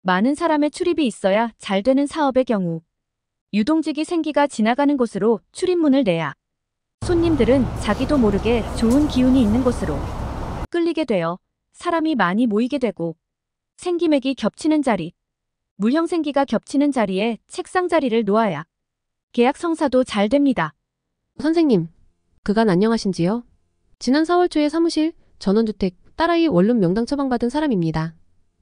많은 사람의 출입이 있어야 잘 되는 사업의 경우 유동직이 생기가 지나가는 곳으로 출입문을 내야 손님들은 자기도 모르게 좋은 기운이 있는 곳으로 끌리게 되어 사람이 많이 모이게 되고 생기맥이 겹치는 자리, 물형생기가 겹치는 자리에 책상 자리를 놓아야 계약 성사도 잘 됩니다. 선생님, 그간 안녕하신지요? 지난 4월 초에 사무실, 전원주택, 딸아이 원룸 명당 처방받은 사람입니다.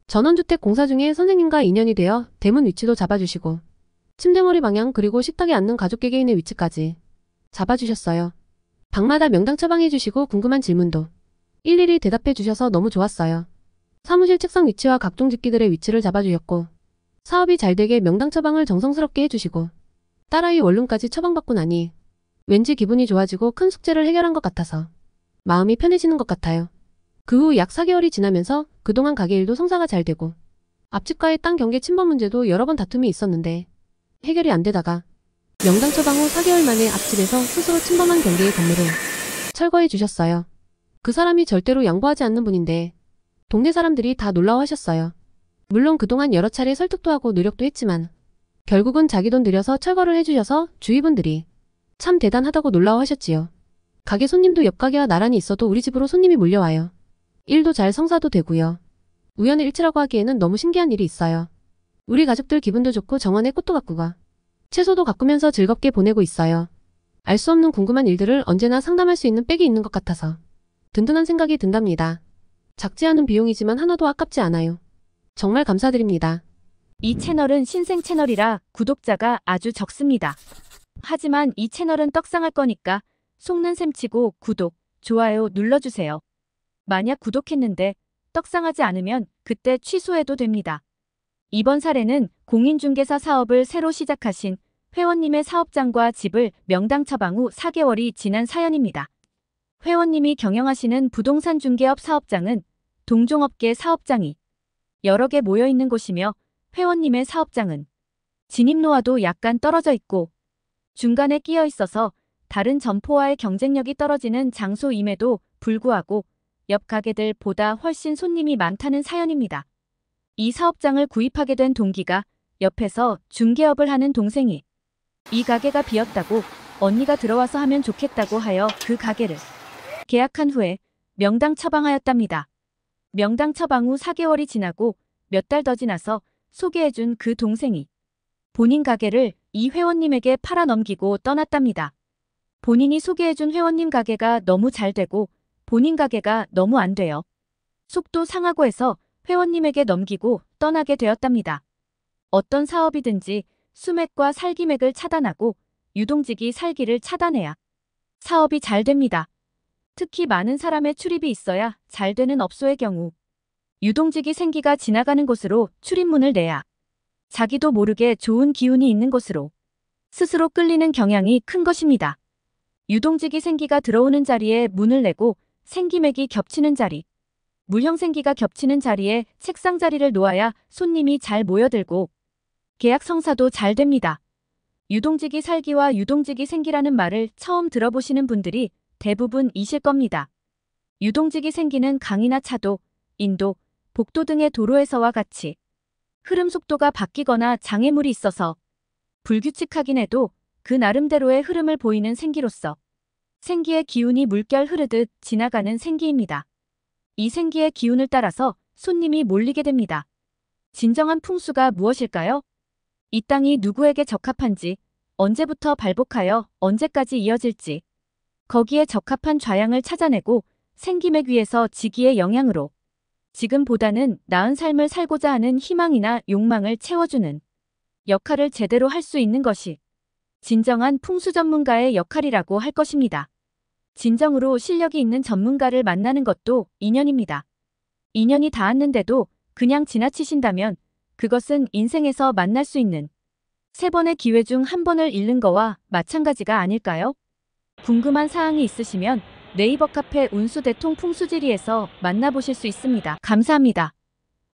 전원주택 공사 중에 선생님과 인연이 되어 대문 위치도 잡아주시고 침대머리 방향 그리고 식탁에 앉는 가족 개개인의 위치까지 잡아주셨어요. 방마다 명당 처방해주시고 궁금한 질문도 일일이 대답해주셔서 너무 좋았어요. 사무실 책상 위치와 각종 집기들의 위치를 잡아주셨고 사업이 잘 되게 명당 처방을 정성스럽게 해주시고 딸아이 원룸까지 처방받고 나니 왠지 기분이 좋아지고 큰 숙제를 해결한 것 같아서 마음이 편해지는 것 같아요. 그 후 약 4개월이 지나면서 그동안 가게 일도 성사가 잘 되고 앞집과의 땅 경계 침범 문제도 여러 번 다툼이 있었는데 해결이 안 되다가 명당 처방 후 4개월 만에 앞집에서 스스로 침범한 경계의 건물을 철거해 주셨어요. 그 사람이 절대로 양보하지 않는 분인데 동네 사람들이 다 놀라워하셨어요. 물론 그동안 여러 차례 설득도 하고 노력도 했지만 결국은 자기 돈 들여서 철거를 해주셔서 주위 분들이 참 대단하다고 놀라워하셨지요. 가게 손님도 옆 가게와 나란히 있어도 우리 집으로 손님이 몰려와요. 일도 잘 성사도 되고요. 우연의 일치라고 하기에는 너무 신기한 일이 있어요. 우리 가족들 기분도 좋고 정원에 꽃도 가꾸고 채소도 가꾸면서 즐겁게 보내고 있어요. 알 수 없는 궁금한 일들을 언제나 상담할 수 있는 백이 있는 것 같아서 든든한 생각이 든답니다. 작지 않은 비용이지만 하나도 아깝지 않아요. 정말 감사드립니다. 이 채널은 신생 채널이라 구독자가 아주 적습니다. 하지만 이 채널은 떡상할 거니까 속는 셈 치고 구독, 좋아요 눌러주세요. 만약 구독했는데 떡상하지 않으면 그때 취소해도 됩니다. 이번 사례는 공인중개사 사업을 새로 시작하신 회원님의 사업장과 집을 명당 처방 후 4개월이 지난 사연입니다. 회원님이 경영하시는 부동산 중개업 사업장은 동종업계 사업장이 여러 개 모여있는 곳이며 회원님의 사업장은 진입로와도 약간 떨어져 있고 중간에 끼어 있어서 다른 점포와의 경쟁력이 떨어지는 장소임에도 불구하고 옆 가게들보다 훨씬 손님이 많다는 사연입니다. 이 사업장을 구입하게 된 동기가 옆에서 중개업을 하는 동생이 이 가게가 비었다고 언니가 들어와서 하면 좋겠다고 하여 그 가게를 계약한 후에 명당 처방하였답니다. 명당 처방 후 4개월이 지나고 몇 달 더 지나서 소개해준 그 동생이 본인 가게를 이 회원님에게 팔아 넘기고 떠났답니다. 본인이 소개해준 회원님 가게가 너무 잘 되고 본인 가게가 너무 안 돼요. 속도 상하고 해서 회원님에게 넘기고 떠나게 되었답니다. 어떤 사업이든지 수맥과 살기맥을 차단하고 유동직이 살기를 차단해야 사업이 잘 됩니다. 특히 많은 사람의 출입이 있어야 잘 되는 업소의 경우 유동직이 생기가 지나가는 곳으로 출입문을 내야 자기도 모르게 좋은 기운이 있는 곳으로 스스로 끌리는 경향이 큰 것입니다. 유동직이 생기가 들어오는 자리에 문을 내고 생기맥이 겹치는 자리, 물형생기가 겹치는 자리에 책상 자리를 놓아야 손님이 잘 모여들고 계약 성사도 잘 됩니다. 유동직이 살기와 유동직이 생기라는 말을 처음 들어보시는 분들이 대부분이실 겁니다. 유동직이 생기는 강이나 차도, 인도, 복도 등의 도로에서와 같이 흐름 속도가 바뀌거나 장애물이 있어서 불규칙하긴 해도 그 나름대로의 흐름을 보이는 생기로서 생기의 기운이 물결 흐르듯 지나가는 생기입니다. 이 생기의 기운을 따라서 손님이 몰리게 됩니다. 진정한 풍수가 무엇일까요? 이 땅이 누구에게 적합한지, 언제부터 발복하여 언제까지 이어질지, 거기에 적합한 좌양을 찾아내고 생기맥 위에서 지기의 영향으로 지금보다는 나은 삶을 살고자 하는 희망이나 욕망을 채워주는 역할을 제대로 할 수 있는 것이 진정한 풍수 전문가의 역할이라고 할 것입니다. 진정으로 실력이 있는 전문가를 만나는 것도 인연입니다. 인연이 닿았는데도 그냥 지나치신다면 그것은 인생에서 만날 수 있는 3번의 기회 중 1번을 잃는 거와 마찬가지가 아닐까요? 궁금한 사항이 있으시면 네이버 카페 운수대통 풍수지리에서 만나보실 수 있습니다. 감사합니다.